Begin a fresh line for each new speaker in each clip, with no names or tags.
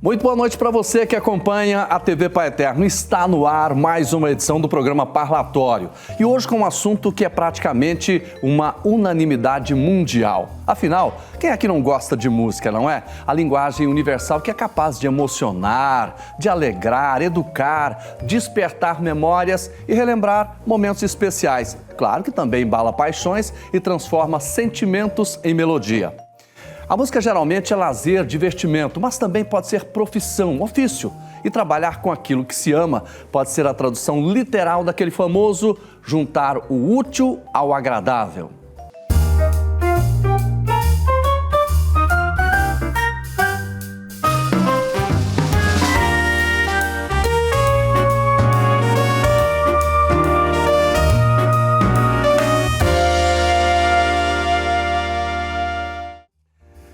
Muito boa noite para você que acompanha a TV Pai Eterno. Está no ar mais uma edição do programa Parlatório. E hoje com um assunto que é praticamente uma unanimidade mundial. Afinal, quem aqui não gosta de música, não é? A linguagem universal que é capaz de emocionar, de alegrar, educar, despertar memórias e relembrar momentos especiais. Claro que também embala paixões e transforma sentimentos em melodia. A música geralmente é lazer, divertimento, mas também pode ser profissão, ofício. E trabalhar com aquilo que se ama pode ser a tradução literal daquele famoso juntar o útil ao agradável.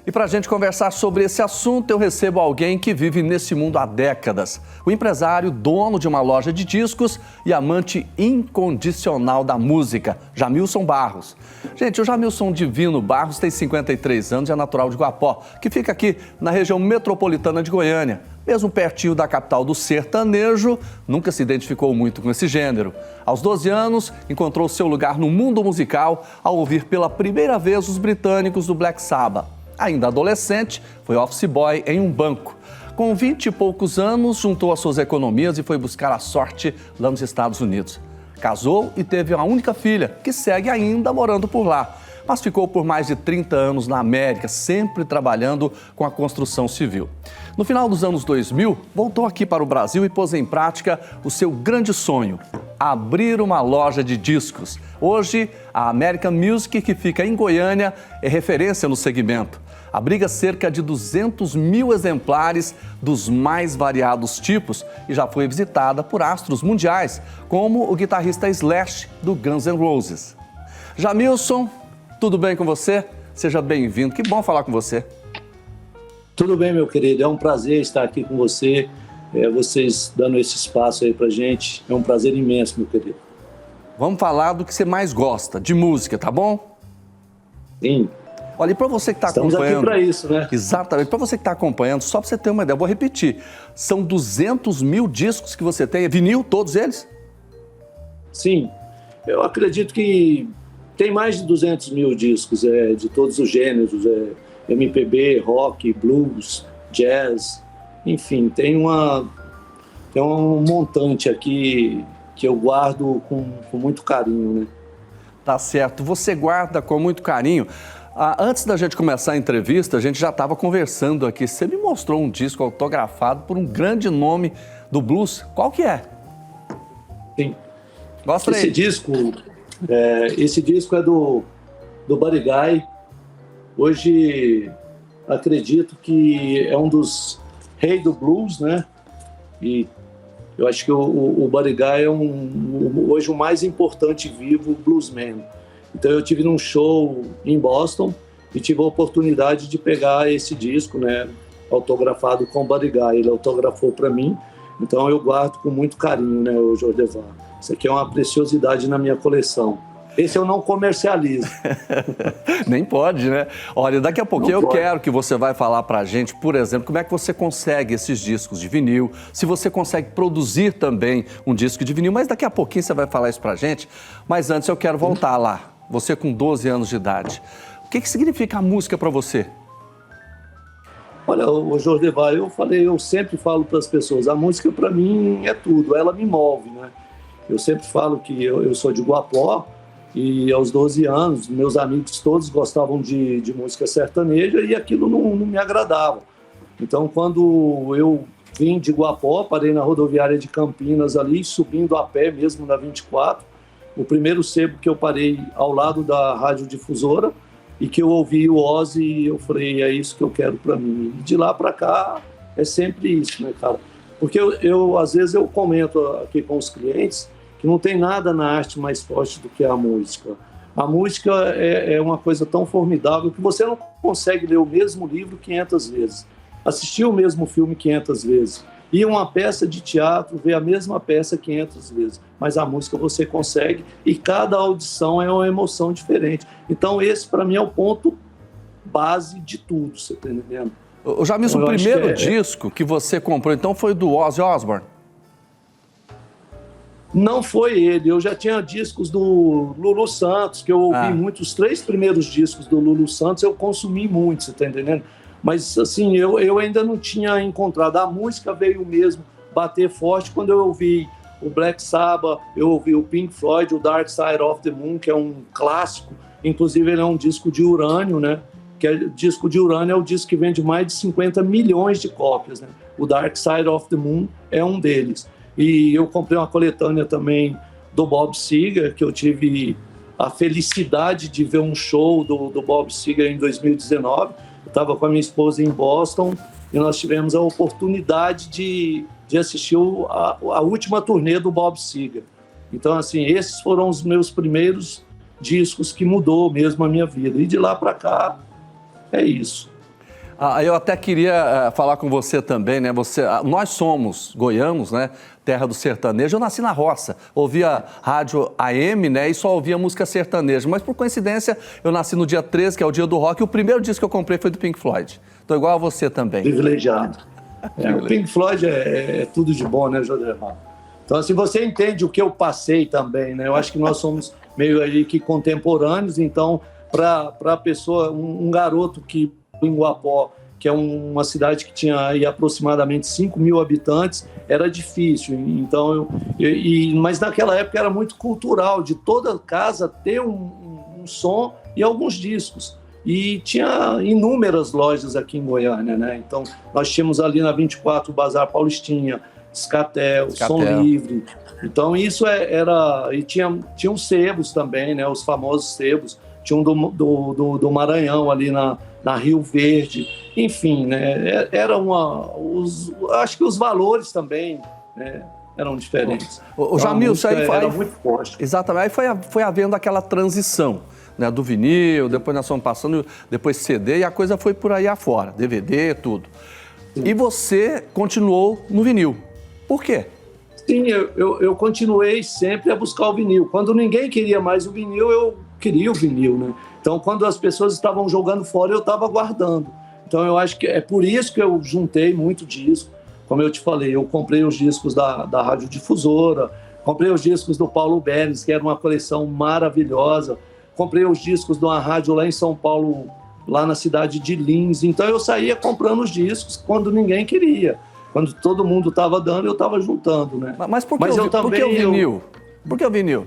E para a gente conversar sobre esse assunto, eu recebo alguém que vive nesse mundo há décadas. O empresário, dono de uma loja de discos e amante incondicional da música, Jamilson Barros. Gente, o Jamilson Divino Barros tem 53 anos e é natural de Guapó, que fica aqui na região metropolitana de Goiânia. Mesmo pertinho da capital do sertanejo, nunca se identificou muito com esse gênero. Aos 12 anos, encontrou seu lugar no mundo musical ao ouvir pela primeira vez os britânicos do Black Sabbath. Ainda adolescente, foi office boy em um banco. Com 20 e poucos anos, juntou as suas economias e foi buscar a sorte lá nos Estados Unidos. Casou e teve uma única filha, que segue ainda morando por lá. Mas ficou por mais de 30 anos na América, sempre trabalhando com a construção civil. No final dos anos 2000, voltou aqui para o Brasil e pôs em prática o seu grande sonho, abrir uma loja de discos. Hoje, a American Music, que fica em Goiânia, é referência no segmento. Abriga cerca de 200 mil exemplares dos mais variados tipos e já foi visitada por astros mundiais, como o guitarrista Slash do Guns N' Roses. Jamilson, tudo bem com você? Seja bem-vindo, que bom falar com você.
Tudo bem, meu querido, é um prazer estar aqui com você, vocês dando esse espaço aí pra gente, é um prazer imenso, meu querido.
Vamos falar do que você mais gosta, de música, tá bom?
Sim.
Olha, e para você que está acompanhando...
Estamos aqui para isso, né?
Exatamente. Para você que está acompanhando, só para você ter uma ideia, eu vou repetir. São 200 mil discos que você tem. É vinil, todos eles?
Sim. Eu acredito que tem mais de 200 mil discos, de todos os gêneros. MPB, rock, blues, jazz. Enfim, tem um montante aqui que eu guardo com muito carinho, né?
Tá certo. Você guarda com muito carinho. Antes da gente começar a entrevista, a gente já estava conversando aqui. Você me mostrou um disco autografado por um grande nome do blues. Qual que é?
Sim.
Mostra aí.
Esse disco é do Buddy Guy. Hoje, acredito que é um dos reis do blues, né? E eu acho que o Buddy Guy é hoje o mais importante vivo bluesman. Então eu tive num show em Boston e tive a oportunidade de pegar esse disco, né, autografado com o Buddy Guy. Ele autografou para mim, então eu guardo com muito carinho, né, o Jordevar. Isso aqui é uma preciosidade na minha coleção. Esse eu não comercializo.
Nem pode, né? Olha, daqui a pouquinho eu quero que você vai falar pra gente, por exemplo, como é que você consegue esses discos de vinil, se você consegue produzir também um disco de vinil, mas daqui a pouquinho você vai falar isso pra gente. Mas antes eu quero voltar lá, você com 12 anos de idade. O que significa a música pra você?
Olha, o Jordevar, eu sempre falo para as pessoas, a música para mim é tudo, ela me move, né? Eu sempre falo que eu sou de Guapó, e aos 12 anos, meus amigos todos gostavam de música sertaneja e aquilo não me agradava. Então, quando eu vim de Guapó, parei na rodoviária de Campinas ali, subindo a pé mesmo na 24, o primeiro sebo que eu parei ao lado da radiodifusora e que eu ouvi o Ozzy, eu falei, é isso que eu quero para mim. E de lá para cá é sempre isso, né, cara? Porque às vezes eu comento aqui com os clientes que não tem nada na arte mais forte do que a música. A música é uma coisa tão formidável que você não consegue ler o mesmo livro 500 vezes, assistir o mesmo filme 500 vezes, ir a uma peça de teatro, ver a mesma peça 500 vezes, mas a música você consegue e cada audição é uma emoção diferente. Então esse para mim é o ponto base de tudo, você está entendendo?
O Jamilson, o primeiro disco que você comprou, então, foi do Ozzy Osbourne?
Não foi ele, eu já tinha discos do Lulu Santos, que eu ouvi muito, os 3 primeiros discos do Lulu Santos eu consumi muito, você tá entendendo? Mas assim, eu ainda não tinha encontrado, a música veio mesmo bater forte quando eu ouvi o Black Sabbath, eu ouvi o Pink Floyd, o Dark Side of the Moon, que é um clássico, inclusive ele é um disco de urânio, né? Que é, disco de urânio é o disco que vende mais de 50 milhões de cópias, né? O Dark Side of the Moon é um deles. E eu comprei uma coletânea também do Bob Seger, que eu tive a felicidade de ver um show do Bob Seger em 2019. Eu estava com a minha esposa em Boston e nós tivemos a oportunidade de assistir a última turnê do Bob Seger. Então, assim, esses foram os meus primeiros discos que mudou mesmo a minha vida. E de lá para cá, é isso.
Eu até queria falar com você também, né? Nós somos goianos, né? Terra do sertanejo. Eu nasci na roça, ouvia rádio AM, né? E só ouvia música sertaneja. Mas por coincidência, eu nasci no dia 13, que é o dia do rock, e o primeiro disco que eu comprei foi do Pink Floyd. Estou igual a você também.
Privilegiado. O Pink Floyd é tudo de bom, né, Jodemar? Então, assim, você entende o que eu passei também, né? Eu acho que nós somos meio aí que contemporâneos, então, para a pessoa, um garoto que em Guapó, que é uma cidade que tinha aí aproximadamente 5 mil habitantes, era difícil. Então, mas naquela época era muito cultural, de toda casa ter um som e alguns discos. E tinha inúmeras lojas aqui em Goiânia, né? Então, nós tínhamos ali na 24 o Bazar Paulistinha, Escatel, Som Livre. Então, isso era... E tinha os sebos também, né? Os famosos sebos. Tinha um do Maranhão ali na Rio Verde, enfim, né? Acho que os valores também, né, eram diferentes.
O Jamilson, aí
era muito forte.
Exatamente, aí foi havendo aquela transição, né, do vinil, depois nós fomos passando, depois CD, e a coisa foi por aí afora, DVD, tudo. Sim. E você continuou no vinil. Por quê?
Sim, eu continuei sempre a buscar o vinil. Quando ninguém queria mais o vinil, eu queria o vinil, né? Então, quando as pessoas estavam jogando fora, eu estava guardando. Então, eu acho que é por isso que eu juntei muito disco. Como eu te falei, eu comprei os discos da Rádio Difusora, comprei os discos do Paulo Benes, que era uma coleção maravilhosa, comprei os discos de uma rádio lá em São Paulo, lá na cidade de Lins. Então, eu saía comprando os discos quando ninguém queria. Quando todo mundo estava dando, eu estava juntando, né?
Mas por que o vinil? Por que o vinil?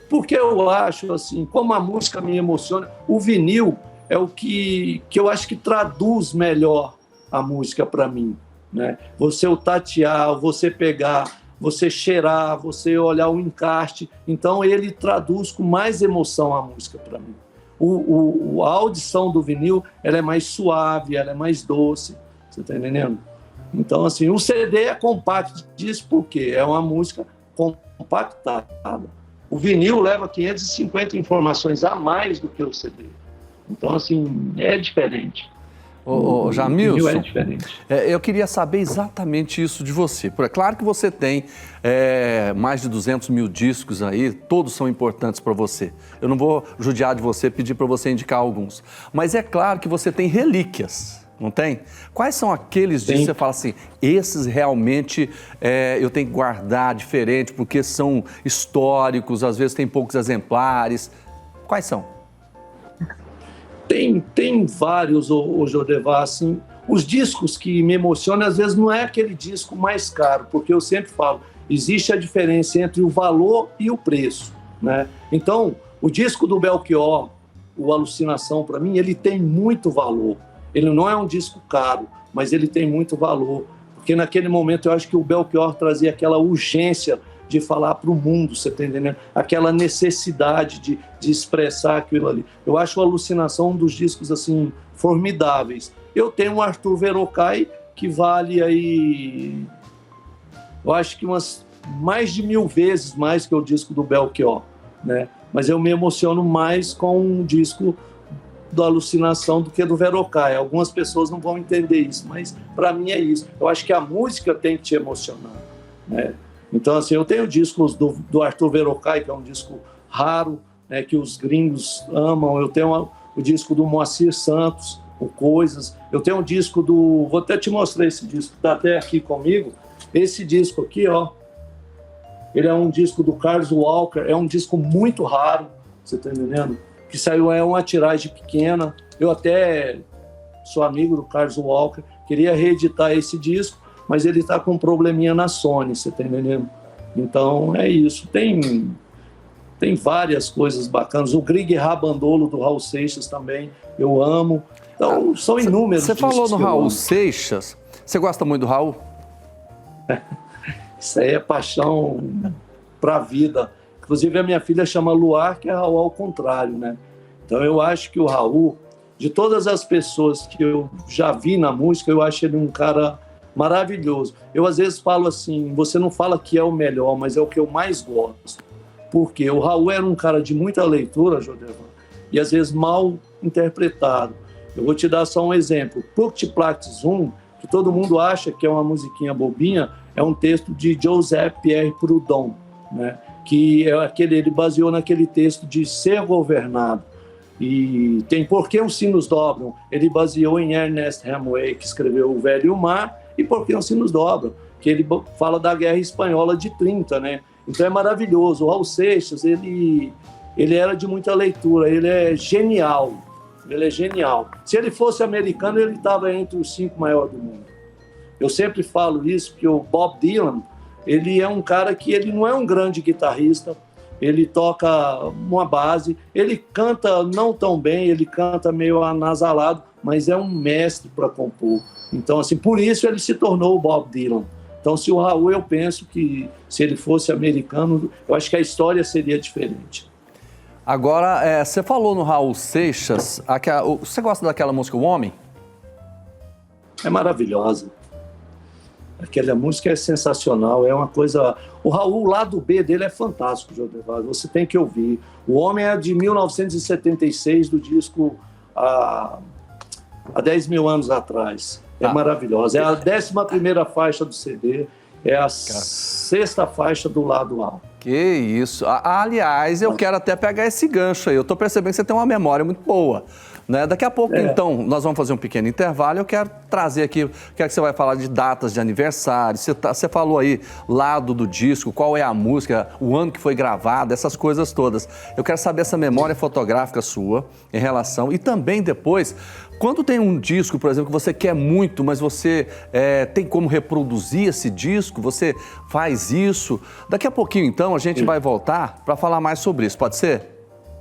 Porque eu acho, assim, como a música me emociona, o vinil é o que eu acho que traduz melhor a música para mim, né? Você o tatear, você pegar, você cheirar, você olhar o encarte. Então, ele traduz com mais emoção a música para mim. A audição do vinil, ela é mais suave, ela é mais doce. Você está entendendo? Então, assim, o CD é compacto disso porque é uma música compactada. O vinil leva 550 informações a mais do que o CD. Então, assim, é diferente.
O Jamilson,
vinil é diferente.
Eu queria saber exatamente isso de você. É claro que você tem mais de 200 mil discos aí, todos são importantes para você. Eu não vou judiar de você, pedir para você indicar alguns. Mas é claro que você tem relíquias. Não tem? Quais são aqueles discos que você fala assim, esses realmente eu tenho que guardar diferente, porque são históricos, às vezes tem poucos exemplares. Quais são?
Tem vários, o Jodevar, assim. Os discos que me emocionam, às vezes, não é aquele disco mais caro, porque eu sempre falo, existe a diferença entre o valor e o preço, né? Então, o disco do Belchior, o Alucinação, para mim, ele tem muito valor. Ele não é um disco caro, mas ele tem muito valor. Porque naquele momento eu acho que o Belchior trazia aquela urgência de falar para o mundo, você está entendendo? Aquela necessidade de expressar aquilo ali. Eu acho a Alucinação um dos discos assim, formidáveis. Eu tenho o Arthur Verocai, que vale aí, eu acho que mais de 1000 vezes mais que o disco do Belchior, né? Mas eu me emociono mais com um disco da Alucinação do que do Verocai. Algumas pessoas não vão entender isso, mas para mim é isso. Eu acho que a música tem que te emocionar, né? Então, assim, eu tenho discos do Arthur Verocai, que é um disco raro, né, que os gringos amam. Eu tenho o disco do Moacir Santos, ou coisas. Eu tenho um disco do... Vou até te mostrar esse disco, está até aqui comigo. Esse disco aqui, ó, ele é um disco do Carlos Walker, é um disco muito raro, você está entendendo? Que saiu, é uma tiragem pequena. Eu até sou amigo do Carlos Walker, queria reeditar esse disco, mas ele está com um probleminha na Sony, você está entendendo? Então é isso. Tem várias coisas bacanas. O Grieg Rabandolo do Raul Seixas também, eu amo. Então são inúmeros.
Você falou no Raul Seixas, você gosta muito do Raul?
Isso aí é paixão para a vida. Inclusive a minha filha chama Luar, que é Raul ao contrário, né? Então eu acho que o Raul, de todas as pessoas que eu já vi na música, eu acho ele um cara maravilhoso. Eu às vezes falo assim, você não fala que é o melhor, mas é o que eu mais gosto. Porque o Raul era um cara de muita leitura, Jodevan, e às vezes mal interpretado. Eu vou te dar só um exemplo. Pluct Plact Zum, que todo mundo acha que é uma musiquinha bobinha, é um texto de Joseph Pierre Proudhon, né? Que é ele baseou naquele texto de Ser Governado. E tem Por que os Sinos Dobram? Ele baseou em Ernest Hemingway, que escreveu O Velho e o Mar, e Por que os Sinos Dobram? Que ele fala da Guerra Espanhola de 30, né? Então é maravilhoso. O Raul Seixas, ele era de muita leitura, ele é genial. Ele é genial. Se ele fosse americano, ele estava entre os 5 maiores do mundo. Eu sempre falo isso, porque o Bob Dylan, ele é um cara que ele não é um grande guitarrista, ele toca uma base, ele canta não tão bem, ele canta meio anasalado, mas é um mestre para compor. Então, assim, por isso ele se tornou o Bob Dylan. Então, se o Raul, eu penso que se ele fosse americano, eu acho que a história seria diferente.
Agora, você falou no Raul Seixas, você gosta daquela música O Homem?
É maravilhosa. Aquela música é sensacional, é uma coisa... O Raul, o lado B dele é fantástico, Jodevar, você tem que ouvir. O Homem é de 1976, do disco há 10 mil anos atrás. É maravilhosa. É a 11ª faixa do CD, é a 6ª faixa do lado A.
Que isso. Aliás, eu quero até pegar esse gancho aí. Eu estou percebendo que você tem uma memória muito boa. Né? Daqui a pouco, então, nós vamos fazer um pequeno intervalo. Eu quero trazer aqui, quero que você vai falar de datas de aniversário. Você falou aí, lado do disco, qual é a música, o ano que foi gravada, essas coisas todas. Eu quero saber essa memória fotográfica sua em relação. E também depois, quando tem um disco, por exemplo, que você quer muito, mas você tem como reproduzir esse disco, você faz isso. Daqui a pouquinho, então, a gente vai voltar para falar mais sobre isso. Pode ser?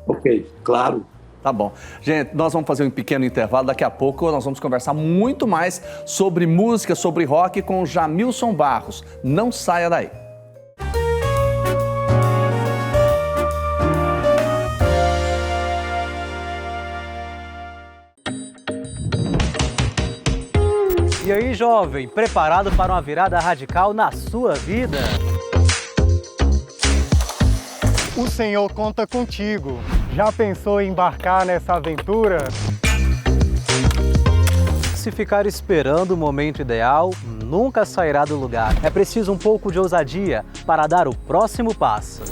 Ok, claro.
Tá bom. Gente, nós vamos fazer um pequeno intervalo. Daqui a pouco nós vamos conversar muito mais sobre música, sobre rock com o Jamilson Barros. Não saia daí.
E aí, jovem, preparado para uma virada radical na sua vida?
O Senhor conta contigo. Já pensou em embarcar nessa aventura?
Se ficar esperando o momento ideal, nunca sairá do lugar. É preciso um pouco de ousadia para dar o próximo passo.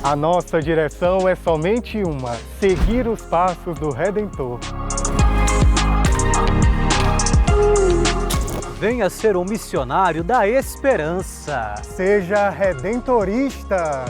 A nossa direção é somente uma: seguir os passos do Redentor.
Venha ser um missionário da esperança.
Seja redentorista.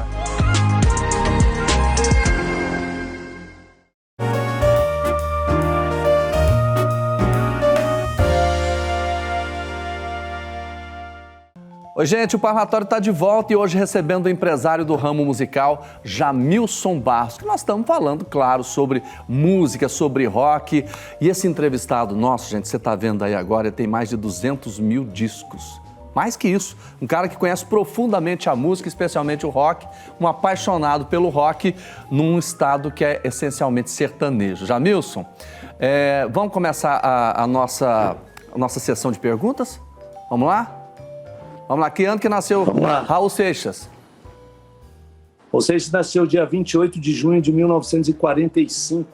Oi, gente, o Parlatório está de volta e hoje recebendo o empresário do ramo musical, Jamilson Barros, que nós estamos falando, claro, sobre música, sobre rock. E esse entrevistado nosso, gente, você está vendo aí agora, ele tem mais de 200 mil discos. Mais que isso, um cara que conhece profundamente a música, especialmente o rock, um apaixonado pelo rock num estado que é essencialmente sertanejo. Jamilson, vamos começar a nossa sessão de perguntas? Vamos lá? Vamos lá, que ano que nasceu Raul Seixas?
Raul Seixas nasceu dia 28 de junho de 1945.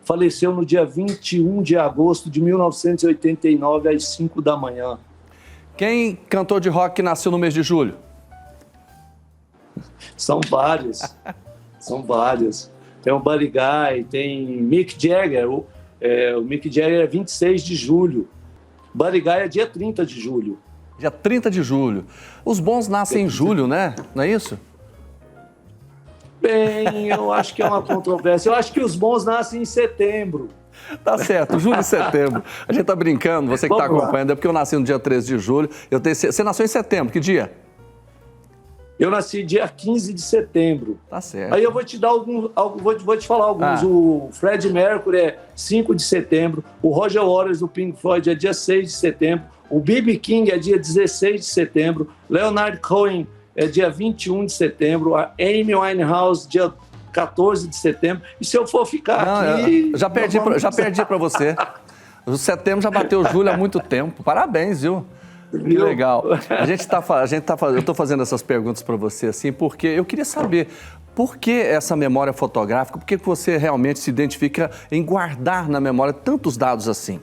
Faleceu no dia 21 de agosto de 1989, às 5 da manhã.
Quem cantor de rock que nasceu no mês de julho?
São vários. São vários. tem o Buddy Guy, tem Mick Jagger. O Mick Jagger é 26 de julho. Buddy Guy é dia 30 de julho.
Dia 30 de julho. Os bons nascem em julho, né? Não é isso?
Bem, eu acho que é uma controvérsia. Eu acho que os bons nascem em setembro.
Tá certo, julho e setembro. A gente tá brincando, você que está acompanhando, é porque eu nasci no dia 13 de julho. Você nasceu em setembro, que dia?
Eu nasci dia 15 de setembro.
Tá certo.
Aí eu vou te dar vou te falar alguns. O Freddie Mercury é 5 de setembro, o Roger Waters do Pink Floyd é dia 6 de setembro, o B.B. King é dia 16 de setembro, Leonard Cohen é dia 21 de setembro, a Amy Winehouse dia 14 de setembro. E se eu for ficar aqui...
Já perdi para você. O setembro já bateu julho há muito tempo. Parabéns, viu? Que legal. Eu estou fazendo essas perguntas para você assim, porque eu queria saber por que essa memória fotográfica, por que você realmente se identifica em guardar na memória tantos dados assim?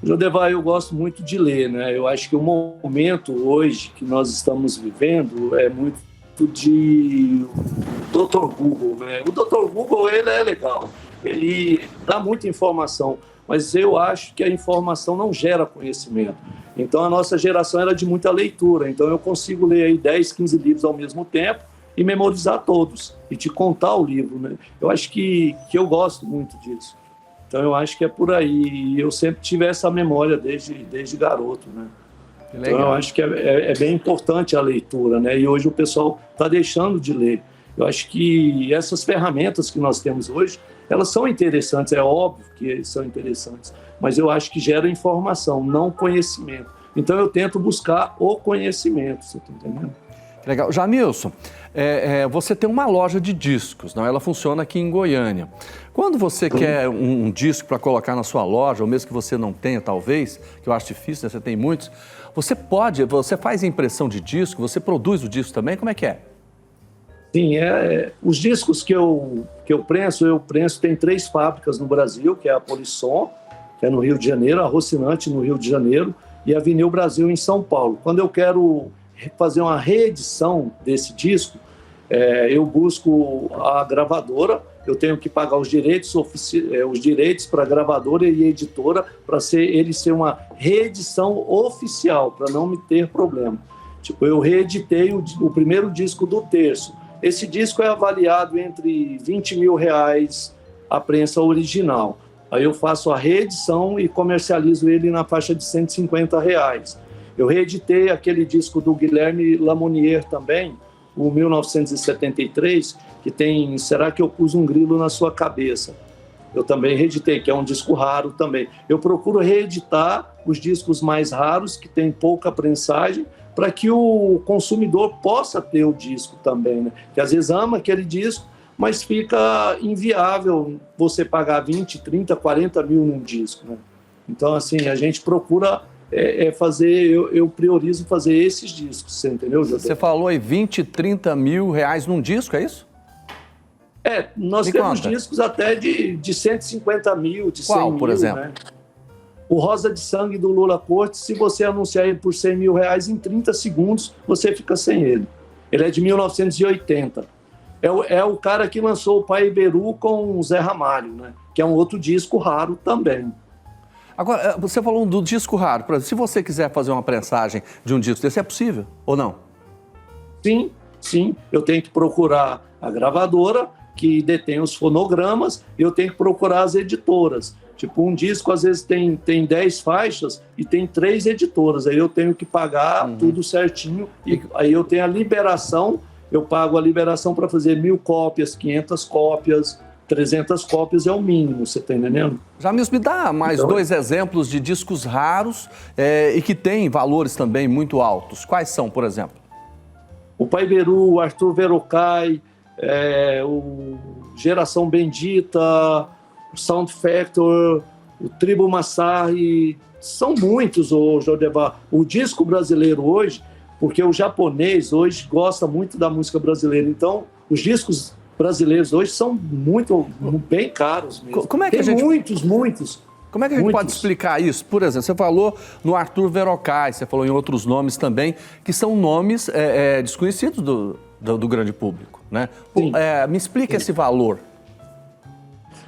Jodevar, eu gosto muito de ler, né? Eu acho que o momento hoje que nós estamos vivendo é muito de Dr. Google, né? O Dr. Google, ele é legal, ele dá muita informação, mas eu acho que a informação não gera conhecimento. Então a nossa geração era de muita leitura, então eu consigo ler aí 10, 15 livros ao mesmo tempo e memorizar todos e te contar o livro, né? Eu acho que eu gosto muito disso. Então eu acho que é por aí. Eu sempre tive essa memória desde garoto, né? Então eu acho que é bem importante a leitura, né? E hoje o pessoal está deixando de ler. Eu acho que essas ferramentas que nós temos hoje, elas são interessantes, é óbvio que são interessantes, mas eu acho que gera informação, não conhecimento. Então eu tento buscar o conhecimento, você está entendendo?
Legal. Jamilson, você tem uma loja de discos, não? Ela funciona aqui em Goiânia. Quando você quer um disco para colocar na sua loja, ou mesmo que você não tenha, talvez, que eu acho difícil, né? Você tem muitos, você faz impressão de disco, você produz o disco também? Como é que é?
Sim, os discos que eu prenso, tem 3 fábricas no Brasil, que é a Polisson, que é no Rio de Janeiro, a Rocinante no Rio de Janeiro e a Vinil Brasil em São Paulo. Quando eu quero fazer uma reedição desse disco, eu busco a gravadora, eu tenho que pagar os direitos para a gravadora e editora para ele ser uma reedição oficial, para não me ter problema. Tipo, eu reeditei o primeiro disco do Terço. Esse disco é avaliado entre R$20 mil a prensa original. Aí eu faço a reedição e comercializo ele na faixa de R$150. Eu reeditei aquele disco do Guilherme Lamounier também, o 1973, que tem Será que eu pus um grilo na sua cabeça? Eu também reeditei, que é um disco raro também. Eu procuro reeditar os discos mais raros, que tem pouca prensagem, para que o consumidor possa ter o disco também, né? Que às vezes ama aquele disco, mas fica inviável você pagar 20, 30, 40 mil num disco, né? Então, assim, a gente procura fazer, eu priorizo fazer esses discos, você entendeu, José?
Você falou aí 20, 30 mil reais num disco, é isso?
Nós temos discos até de 150 mil, de 100 mil,
por exemplo?
Né? O Rosa de Sangue do Lula Corte, se você anunciar ele por 100 mil reais, em 30 segundos você fica sem ele. Ele é de 1980. É o cara que lançou o Pai Iberu com o Zé Ramalho, né? Que é um outro disco raro também.
Agora, você falou do disco raro. Por exemplo, se você quiser fazer uma prensagem de um disco desse, é possível ou não? Sim. Eu tenho que procurar a gravadora que detém os fonogramas e eu tenho que procurar as editoras.
Tipo, um disco às vezes tem 10 faixas e tem 3 editoras. Aí eu tenho que pagar tudo certinho. E aí eu tenho a liberação, eu pago a liberação para fazer 1000 cópias, 500 cópias, 300 cópias é o mínimo, você está entendendo?
Jamilson, me dá mais 2 exemplos de discos raros e que têm valores também muito altos. Quais são, por exemplo?
O Pai Iberu, o Arthur Verocai, o Geração Bendita, o Sound Factor, o Tribo Massari, são muitos, Jodevar. O disco brasileiro hoje, porque o japonês hoje gosta muito da música brasileira, então os discos brasileiros hoje são bem caros mesmo.
Como é que
Tem muitos.
Como é que a gente pode explicar isso? Por exemplo, você falou no Arthur Verocai, você falou em outros nomes também, que são nomes desconhecidos do grande público, né?
Sim.
Me explica esse valor.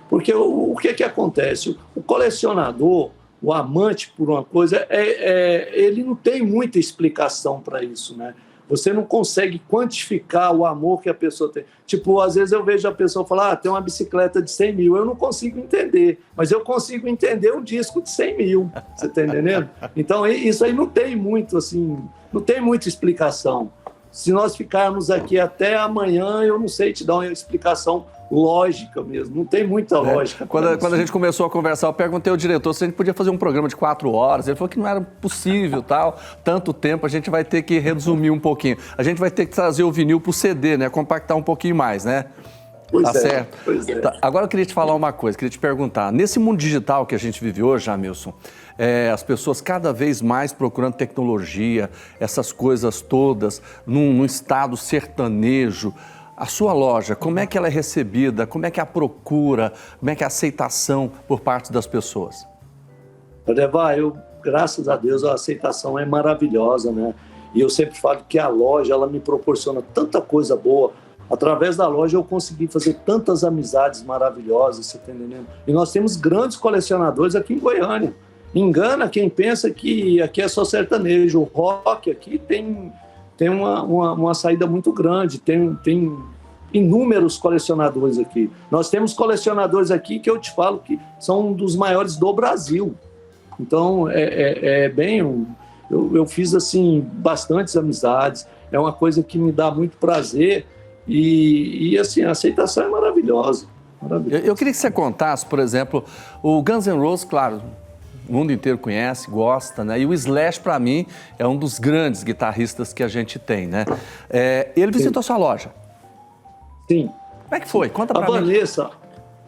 Porque o que acontece? O colecionador, o amante por uma coisa, ele não tem muita explicação para isso, né? Você não consegue quantificar o amor que a pessoa tem. Tipo, às vezes eu vejo a pessoa falar, tem uma bicicleta de 100 mil. Eu não consigo entender, mas eu consigo entender um disco de 100 mil. Você está entendendo? Então, isso aí não tem muito, assim, não tem muita explicação. Se nós ficarmos aqui até amanhã, eu não sei te dar uma explicação lógica mesmo, não tem muita lógica.
Quando a gente começou a conversar, eu perguntei ao diretor se a gente podia fazer um programa de 4 horas. Ele falou que não era possível, tanto tempo, a gente vai ter que resumir um pouquinho. A gente vai ter que trazer o vinil para o CD, né? Compactar um pouquinho mais, né?
Pois
tá certo?
Pois é.
Tá. Agora eu queria te falar uma coisa, queria te perguntar. Nesse mundo digital que a gente vive hoje, Jamilson, as pessoas cada vez mais procurando tecnologia, essas coisas todas, num estado sertanejo. A sua loja, como é que ela é recebida? Como é que é a procura? Como é que é a aceitação por parte das pessoas?
Odevá, graças a Deus, a aceitação é maravilhosa, né? E eu sempre falo que a loja, ela me proporciona tanta coisa boa. Através da loja eu consegui fazer tantas amizades maravilhosas, você tá entendendo? E nós temos grandes colecionadores aqui em Goiânia. Engana quem pensa que aqui é só sertanejo. O rock aqui tem uma saída muito grande, tem inúmeros colecionadores aqui. Nós temos colecionadores aqui que eu te falo que são um dos maiores do Brasil. Então, eu fiz, assim, bastantes amizades, é uma coisa que me dá muito prazer e assim, a aceitação é maravilhosa.
Eu queria que você contasse, por exemplo, o Guns N' Roses, claro, o mundo inteiro conhece, gosta, né? E o Slash, para mim, é um dos grandes guitarristas que a gente tem, né? Ele visitou a sua loja.
Sim.
Como é que foi? Conta pra mim.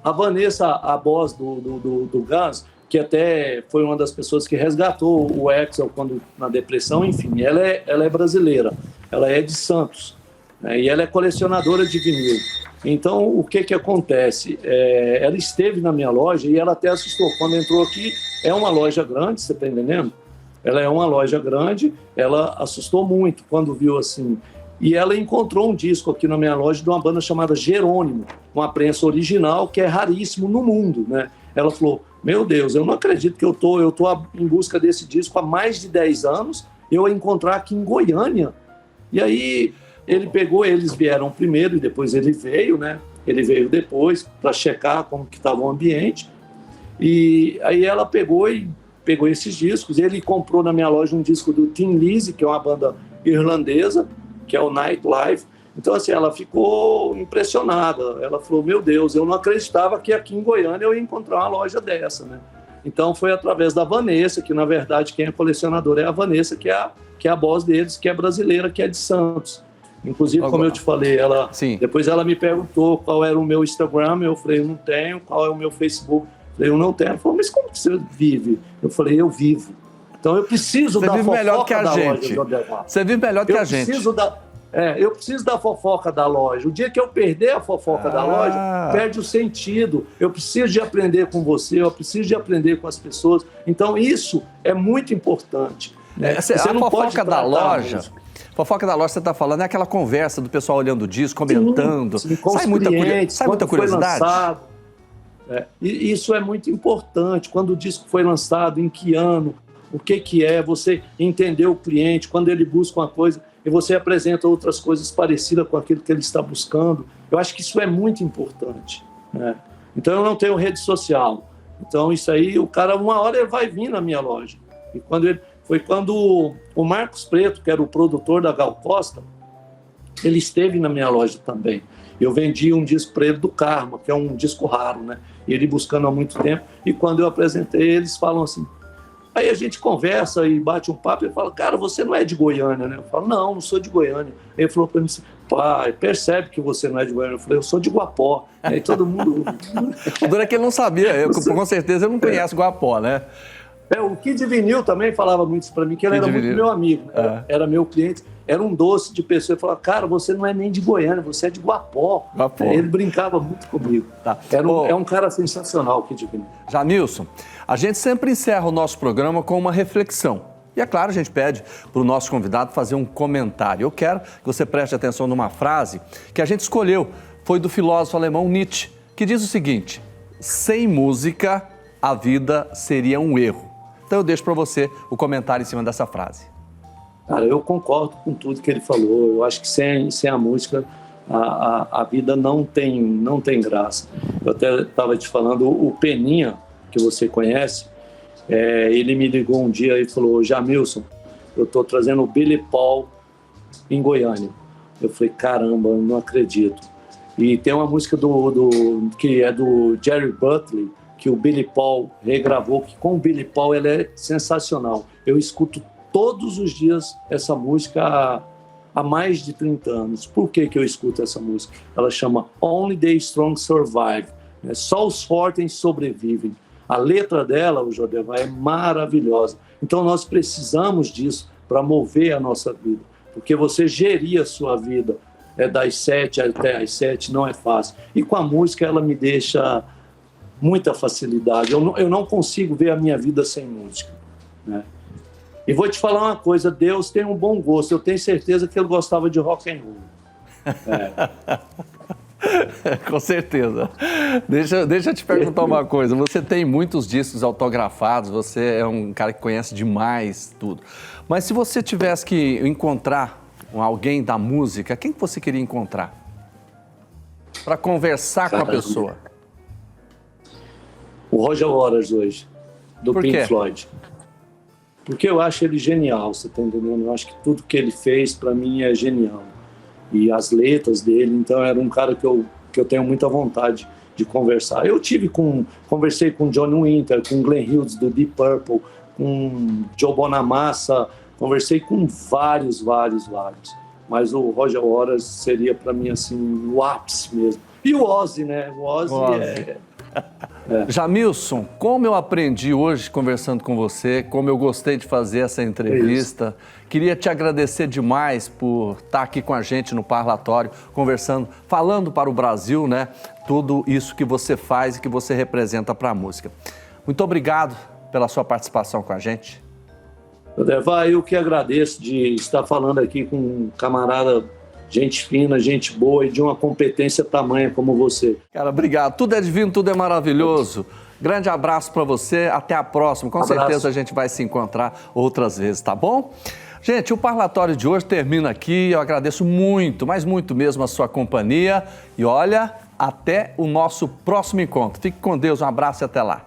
A Vanessa, a boss do Guns, que até foi uma das pessoas que resgatou o Axl quando na depressão, enfim, ela é brasileira, ela é de Santos, né? E ela é colecionadora de vinil. Então, o que acontece? Ela esteve na minha loja e ela até assustou. Quando entrou aqui, é uma loja grande, você está entendendo? Ela é uma loja grande, ela assustou muito quando viu assim. E ela encontrou um disco aqui na minha loja de uma banda chamada Jerônimo, uma prensa original que é raríssimo no mundo, né? Ela falou, meu Deus, eu não acredito que eu tô em busca desse disco há mais de 10 anos, eu a encontrar aqui em Goiânia. E aí eles vieram primeiro e depois ele veio, né? Ele veio depois para checar como que estava o ambiente. E aí ela pegou esses discos. Ele comprou na minha loja um disco do Thin Lizzy, que é uma banda irlandesa, que é o Nightlife. Então, assim, ela ficou impressionada. Ela falou, meu Deus, eu não acreditava que aqui em Goiânia eu ia encontrar uma loja dessa, né? Então, foi através da Vanessa, que, na verdade, quem é colecionadora é a Vanessa, que é a boss deles, que é brasileira, que é de Santos. Inclusive, como eu te falei, depois ela me perguntou qual era o meu Instagram, eu falei, eu não tenho. Qual é o meu Facebook? Eu falei, eu não tenho. Ela falou, mas como que você vive? Eu falei, eu vivo. Então, eu preciso da fofoca da loja.
Você vive melhor que a gente.
Eu preciso da fofoca da loja. O dia que eu perder a fofoca da loja, perde o sentido. Eu preciso de aprender com você, eu preciso de aprender com as pessoas. Então, isso é muito importante.
Você não pode da loja... Fofoca da loja, você está falando, é aquela conversa do pessoal olhando o disco, comentando.
Sim, com sai muita curiosidade. E isso é muito importante. Quando o disco foi lançado, em que ano, o que é, você entender o cliente, quando ele busca uma coisa e você apresenta outras coisas parecidas com aquilo que ele está buscando. Eu acho que isso é muito importante, né? Então, eu não tenho rede social. Então, isso aí, o cara, uma hora ele vai vir na minha loja. E foi quando o Marcos Preto, que era o produtor da Gal Costa, ele esteve na minha loja também. Eu vendi um disco para ele do Karma, que é um disco raro, né? E ele buscando há muito tempo. E quando eu apresentei, eles falam assim... Aí a gente conversa e bate um papo e fala, cara, você não é de Goiânia, né? Eu falo, não sou de Goiânia. Aí ele falou para mim assim, pai, percebe que você não é de Goiânia. Eu falei, eu sou de Guapó. Aí todo mundo...
O duro é que ele não sabia, com certeza ele não conhece Guapó, né?
O Kid Vinil também falava muito isso para mim, que ele era muito meu amigo, né? Era meu cliente, era um doce de pessoa. Ele falava, cara, você não é nem de Goiânia, você é de Guapó. Ele brincava muito comigo. Tá. É um cara sensacional, o Kid Vinil.
Jamilson, a gente sempre encerra o nosso programa com uma reflexão. E é claro, a gente pede para o nosso convidado fazer um comentário. Eu quero que você preste atenção numa frase que a gente escolheu, foi do filósofo alemão Nietzsche, que diz o seguinte: sem música, a vida seria um erro. Então eu deixo para você o comentário em cima dessa frase.
Cara, eu concordo com tudo que ele falou. Eu acho que sem a música, a vida não tem graça. Eu até estava te falando, o Peninha, que você conhece, ele me ligou um dia e falou: Jamilson, eu estou trazendo o Billy Paul em Goiânia. Eu falei: caramba, eu não acredito. E tem uma música que é do Jerry Buckley, que o Billy Paul regravou, que com o Billy Paul ela é sensacional. Eu escuto todos os dias essa música há mais de 30 anos. Por que eu escuto essa música? Ela chama Only the Strong Survive. Só os fortes sobrevivem. A letra dela, o Jordevai, é maravilhosa. Então nós precisamos disso para mover a nossa vida. Porque você gerir a sua vida das 7 até as 7 não é fácil. E com a música ela me deixa muita facilidade. Eu não consigo ver a minha vida sem música, né? E vou te falar uma coisa, Deus tem um bom gosto. Eu tenho certeza que ele gostava de rock and roll.
Com certeza. Deixa eu te perguntar uma coisa. Você tem muitos discos autografados, você é um cara que conhece demais tudo. Mas se você tivesse que encontrar alguém da música, quem que você queria encontrar? Para conversar com a pessoa.
O Roger Waters hoje, do
Por
Pink
quê?
Floyd. Porque eu acho ele genial, você tá entendendo? Eu acho que tudo que ele fez, para mim, é genial. E as letras dele, então era um cara que eu tenho muita vontade de conversar. Conversei com Johnny Winter, com Glenn Hughes do Deep Purple, com Joe Bonamassa, conversei com vários. Mas o Roger Waters seria para mim assim o ápice mesmo. E o Ozzy, né? O Ozzy.
Jamilson, como eu aprendi hoje conversando com você, como eu gostei de fazer essa entrevista, queria te agradecer demais por estar aqui com a gente no Parlatório, conversando, falando para o Brasil, né, tudo isso que você faz e que você representa para a música. Muito obrigado pela sua participação com a gente.
Eu que agradeço de estar falando aqui com um camarada, gente fina, gente boa e de uma competência tamanha como você.
Cara, obrigado. Tudo é divino, tudo é maravilhoso. Grande abraço para você. Até a próxima. Com certeza a gente vai se encontrar outras vezes, tá bom? Gente, o Parlatório de hoje termina aqui. Eu agradeço muito, mas muito mesmo a sua companhia. E olha, até o nosso próximo encontro. Fique com Deus. Um abraço e até lá.